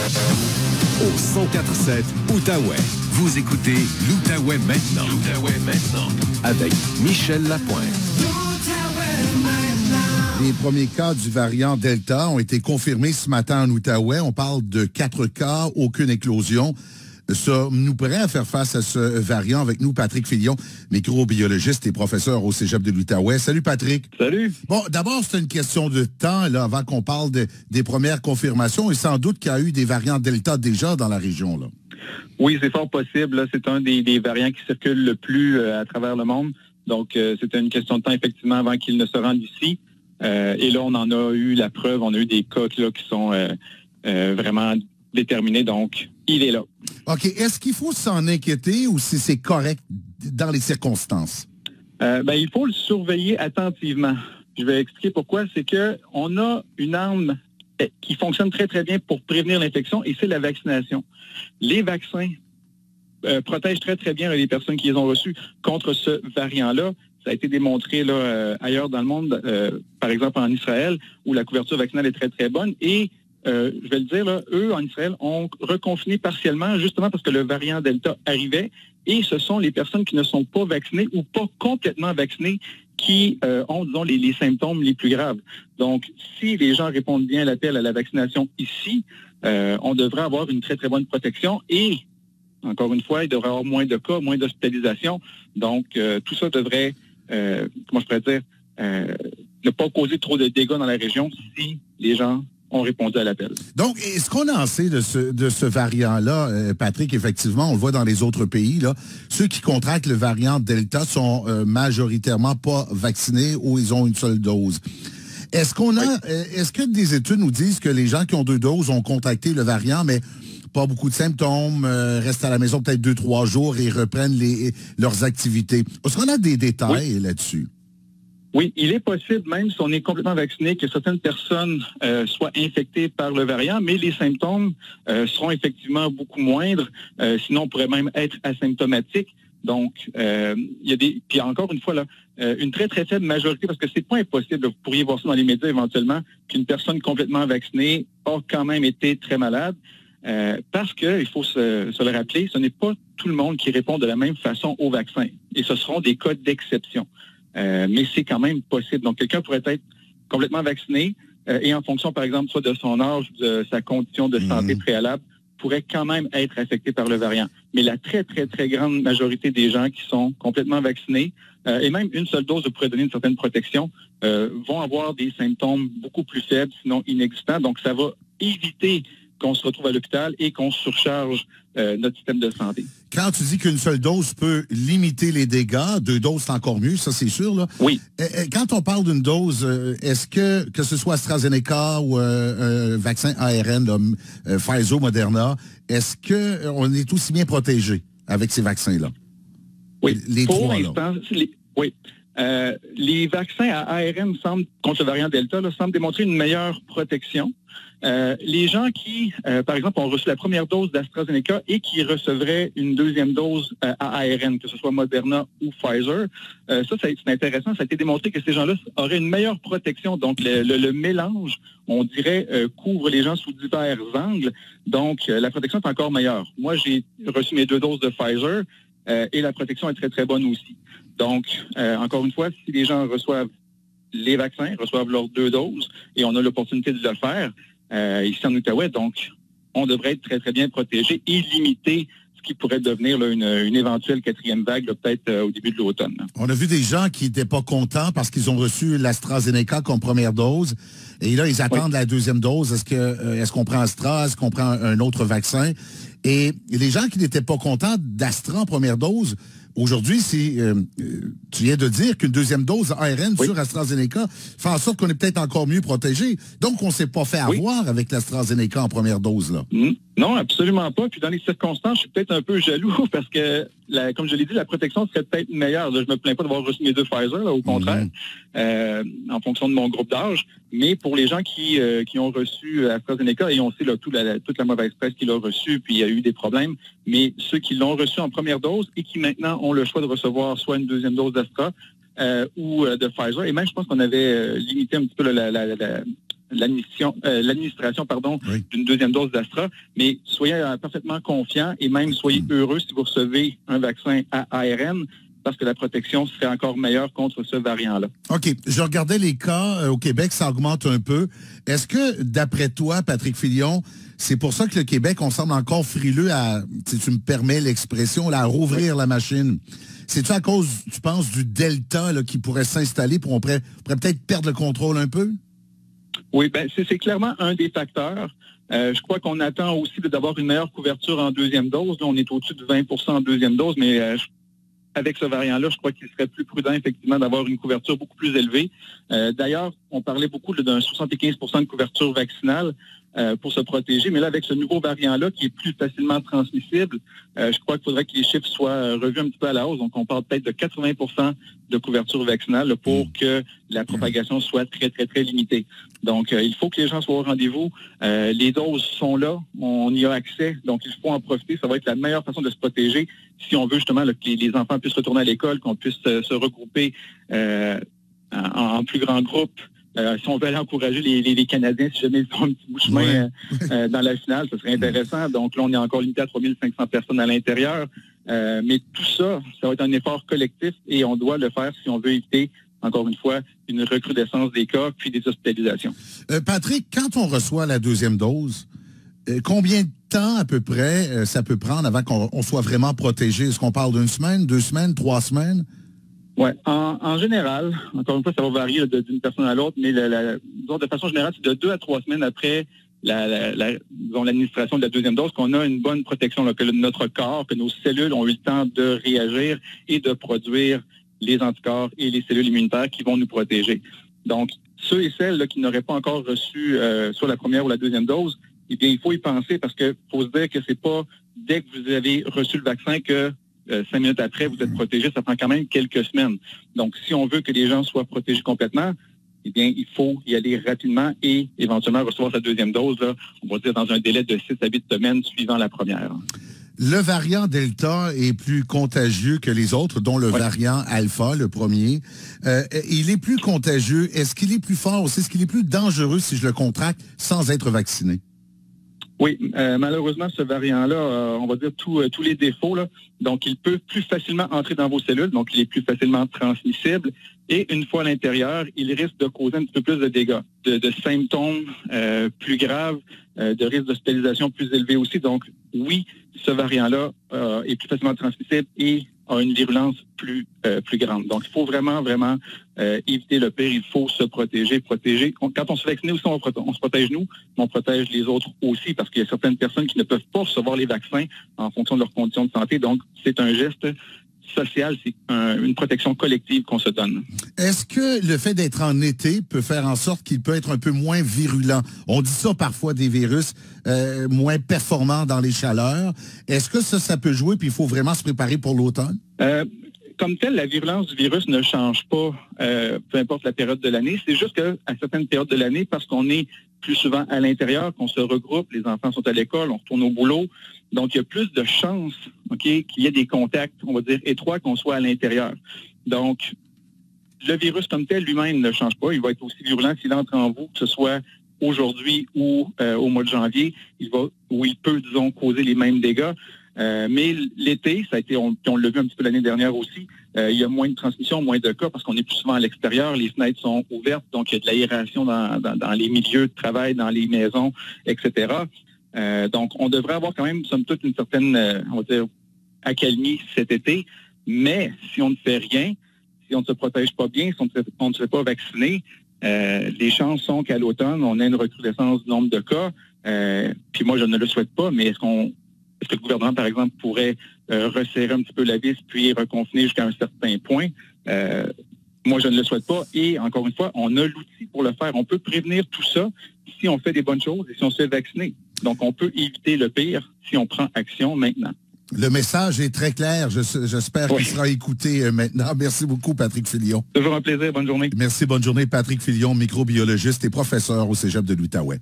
Au 104.7 Outaouais. Vous écoutez l'Outaouais maintenant. L'Outaouais maintenant. Avec Michel Lapointe. Les premiers cas du variant Delta ont été confirmés ce matin en Outaouais. On parle de 4 cas, aucune éclosion. Sommes-nous prêts à faire face à ce variant? Avec nous, Patrick Filion, microbiologiste et professeur au Cégep de l'Outaouais. Salut, Patrick. Salut. Bon, d'abord, c'est une question de temps là, avant qu'on parle des premières confirmations. Et sans doute qu'il y a eu des variants Delta déjà dans la région, là. Oui, c'est fort possible. Là. C'est un des variants qui circule le plus à travers le monde. Donc, c'est une question de temps, effectivement, avant qu'il ne se rende ici. Et là, on en a eu la preuve. On a eu des cas là, qui sont vraiment déterminés. Donc, il est là. OK. Est-ce qu'il faut s'en inquiéter ou si c'est correct dans les circonstances? Il faut le surveiller attentivement. Je vais expliquer pourquoi. C'est qu'on a une arme qui fonctionne très, très bien pour prévenir l'infection et c'est la vaccination. Les vaccins protègent très, très bien les personnes qui les ont reçus contre ce variant-là. Ça a été démontré là, ailleurs dans le monde, par exemple en Israël, où la couverture vaccinale est très, très bonne. Et je vais le dire, là, eux, en Israël, ont reconfiné partiellement, justement parce que le variant Delta arrivait. Et ce sont les personnes qui ne sont pas vaccinées ou pas complètement vaccinées qui ont, disons, les symptômes les plus graves. Donc, si les gens répondent bien à l'appel à la vaccination ici, on devrait avoir une très, très bonne protection. Et, encore une fois, il devrait y avoir moins de cas, moins d'hospitalisation. Donc, tout ça devrait, comment je pourrais dire, ne pas causer trop de dégâts dans la région si les gens ont répondu à l'appel. Donc, est-ce qu'on en sait de ce variant-là, Patrick? Effectivement, on le voit dans les autres pays, là. Ceux qui contractent le variant Delta sont majoritairement pas vaccinés ou ils ont une seule dose. Est-ce que des études nous disent que les gens qui ont 2 doses ont contracté le variant, mais pas beaucoup de symptômes, restent à la maison peut-être 2-3 jours et reprennent leurs activités? Est-ce qu'on a des détails là-dessus? Oui, il est possible, même si on est complètement vacciné, que certaines personnes soient infectées par le variant, mais les symptômes seront effectivement beaucoup moindres. Sinon, on pourrait même être asymptomatique. Donc, il y a puis encore une fois, là, une très, très faible majorité, parce que c'est pas impossible, vous pourriez voir ça dans les médias éventuellement, qu'une personne complètement vaccinée a quand même été très malade. Parce que, il faut se le rappeler, ce n'est pas tout le monde qui répond de la même façon au vaccin. Et ce seront des cas d'exception. Mais c'est quand même possible. Donc, quelqu'un pourrait être complètement vacciné et en fonction, par exemple, soit de son âge, de sa condition de santé préalable, pourrait quand même être affecté par le variant. Mais la très, très, très grande majorité des gens qui sont complètement vaccinés, et même une seule dose pourrait donner une certaine protection, vont avoir des symptômes beaucoup plus faibles, sinon inexistants. Donc, ça va éviter qu'on se retrouve à l'hôpital et qu'on surcharge notre système de santé. Quand tu dis qu'une seule dose peut limiter les dégâts, 2 doses, c'est encore mieux, ça c'est sûr, là. Oui. Quand on parle d'une dose, est-ce que ce soit AstraZeneca ou un vaccin ARN, là, Pfizer, Moderna, est-ce qu'on est aussi bien protégé avec ces vaccins-là? Oui. Les Pour 3, l'instant, oui. Les vaccins à ARN contre le variant Delta semblent démontrer une meilleure protection. Les gens qui, par exemple, ont reçu la première dose d'AstraZeneca et qui recevraient une deuxième dose à ARN, que ce soit Moderna ou Pfizer, c'est intéressant. Ça a été démontré que ces gens-là auraient une meilleure protection. Donc, le mélange, on dirait, couvre les gens sous divers angles. Donc, la protection est encore meilleure. Moi, j'ai reçu mes 2 doses de Pfizer et la protection est très, très bonne aussi. Donc, encore une fois, si les gens reçoivent les vaccins, reçoivent leurs 2 doses, et on a l'opportunité de le faire ici en Outaouais, donc on devrait être très, très bien protégé et limiter ce qui pourrait devenir là, une éventuelle 4e vague, peut-être au début de l'automne. On a vu des gens qui n'étaient pas contents parce qu'ils ont reçu l'AstraZeneca comme première dose, et là, ils attendent la 2e dose. Est-ce qu'on prend Astra? Est-ce qu'on prend un autre vaccin? Et les gens qui n'étaient pas contents d'Astra en première dose, aujourd'hui, tu viens de dire qu'une 2e dose ARN sur AstraZeneca fait en sorte qu'on est peut-être encore mieux protégé. Donc, on ne s'est pas fait avoir avec l'AstraZeneca en première dose, là. Non, absolument pas. Puis dans les circonstances, je suis peut-être un peu jaloux parce que, comme je l'ai dit, la protection serait peut-être meilleure. Là, je me plains pas d'avoir reçu mes 2 Pfizer, là, au contraire, en fonction de mon groupe d'âge. Mais pour les gens qui ont reçu AstraZeneca, et on sait là, toute la mauvaise presse qu'il a reçue, puis il y a eu des problèmes, mais ceux qui l'ont reçu en première dose et qui maintenant ont le choix de recevoir soit une 2e dose d'Astra ou de Pfizer, et même je pense qu'on avait limité un petit peu l'administration d'une deuxième dose d'Astra, mais soyez parfaitement confiants et même soyez heureux si vous recevez un vaccin à ARN, parce que la protection serait encore meilleure contre ce variant-là. OK. Je regardais les cas au Québec, ça augmente un peu. Est-ce que, d'après toi, Patrick Filion, c'est pour ça que le Québec, on semble encore frileux à, si tu me permets l'expression, là, à rouvrir la machine? C'est-tu à cause, tu penses, du Delta là, qui pourrait s'installer pour on pourrait peut-être perdre le contrôle un peu? Oui, ben c'est clairement un des facteurs. Je crois qu'on attend aussi d'avoir une meilleure couverture en deuxième dose. Là, on est au-dessus de 20 en deuxième dose, mais avec ce variant-là, je crois qu'il serait plus prudent, effectivement, d'avoir une couverture beaucoup plus élevée. D'ailleurs, on parlait beaucoup d'un 75 de couverture vaccinale pour se protéger. Mais là, avec ce nouveau variant-là, qui est plus facilement transmissible, je crois qu'il faudrait que les chiffres soient revus un petit peu à la hausse. Donc, on parle peut-être de 80 de couverture vaccinale là, pour que la propagation soit très, très, très limitée. Donc, il faut que les gens soient au rendez-vous. Les doses sont là. On y a accès. Donc, il faut en profiter. Ça va être la meilleure façon de se protéger si on veut justement là, que les enfants puissent retourner à l'école, qu'on puisse se regrouper en plus grand groupe. Si on veut aller encourager les Canadiens, si jamais ils font un petit bout de chemin dans la finale, ce serait intéressant. Donc là, on est encore limité à 3500 personnes à l'intérieur. Mais tout ça, ça va être un effort collectif et on doit le faire si on veut éviter, encore une fois, une recrudescence des cas puis des hospitalisations. Patrick, quand on reçoit la deuxième dose, combien de temps à peu près ça peut prendre avant qu'on soit vraiment protégé? Est-ce qu'on parle d'une semaine, 2 semaines, 3 semaines? Oui, en général, encore une fois, ça va varier d'une personne à l'autre, mais disons, de façon générale, c'est de 2 à 3 semaines après l'administration de la deuxième dose qu'on a une bonne protection, là, que notre corps, que nos cellules ont eu le temps de réagir et de produire les anticorps et les cellules immunitaires qui vont nous protéger. Donc, ceux et celles là, qui n'auraient pas encore reçu soit la première ou la deuxième dose, eh bien, il faut y penser parce que faut se dire que c'est pas dès que vous avez reçu le vaccin que 5 minutes après, vous êtes protégé, ça prend quand même quelques semaines. Donc, si on veut que les gens soient protégés complètement, eh bien, il faut y aller rapidement et éventuellement recevoir sa deuxième dose, là, on va dire dans un délai de 6 à 8 semaines suivant la première. Le variant Delta est plus contagieux que les autres, dont le variant Alpha, le premier. Il est plus contagieux. Est-ce qu'il est plus fort aussi? Est-ce qu'il est plus dangereux si je le contracte sans être vacciné? Oui, malheureusement, ce variant-là, on va dire tous les défauts. Là. Donc, il peut plus facilement entrer dans vos cellules, donc il est plus facilement transmissible. Et une fois à l'intérieur, il risque de causer un petit peu plus de dégâts, de symptômes plus graves, de risques d'hospitalisation plus élevés aussi. Donc, oui, ce variant-là est plus facilement transmissible et a une virulence plus grande. Donc, il faut vraiment éviter le pire. Il faut se protéger. Quand on se fait vacciner aussi, on se protège nous, mais on protège les autres aussi parce qu'il y a certaines personnes qui ne peuvent pas recevoir les vaccins en fonction de leurs conditions de santé. Donc, c'est un geste social, c'est une protection collective qu'on se donne. Est-ce que le fait d'être en été peut faire en sorte qu'il peut être un peu moins virulent? On dit ça parfois des virus moins performants dans les chaleurs. Est-ce que ça peut jouer puis il faut vraiment se préparer pour l'automne? Comme tel, la virulence du virus ne change pas, peu importe la période de l'année. C'est juste qu'à certaines périodes de l'année, parce qu'on est plus souvent à l'intérieur, qu'on se regroupe, les enfants sont à l'école, on retourne au boulot. Donc, il y a plus de chances qu'il y ait des contacts, on va dire, étroits qu'on soit à l'intérieur. Donc, le virus comme tel lui-même ne change pas. Il va être aussi virulent s'il entre en vous, que ce soit aujourd'hui ou au mois de janvier. Il peut, disons, causer les mêmes dégâts. Mais l'été, ça a été, on l'a vu un petit peu l'année dernière aussi, il y a moins de transmission, moins de cas parce qu'on est plus souvent à l'extérieur, les fenêtres sont ouvertes, donc il y a de l'aération dans les milieux de travail, dans les maisons, etc. Donc, on devrait avoir quand même, somme toute, une certaine, on va dire, accalmie cet été, mais si on ne fait rien, si on ne se protège pas bien, si on ne se fait pas vacciner, les chances sont qu'à l'automne, on ait une recrudescence du nombre de cas. Puis moi, je ne le souhaite pas, mais est-ce que le gouvernement, par exemple, pourrait resserrer un petit peu la vis puis reconfiner jusqu'à un certain point? Moi, je ne le souhaite pas. Et encore une fois, on a l'outil pour le faire. On peut prévenir tout ça si on fait des bonnes choses et si on se fait vacciner. Donc, on peut éviter le pire si on prend action maintenant. Le message est très clair. J'espère qu'il sera écouté maintenant. Merci beaucoup, Patrick Filion. Toujours un plaisir. Bonne journée. Merci. Bonne journée, Patrick Filion, microbiologiste et professeur au Cégep de l'Outaouais.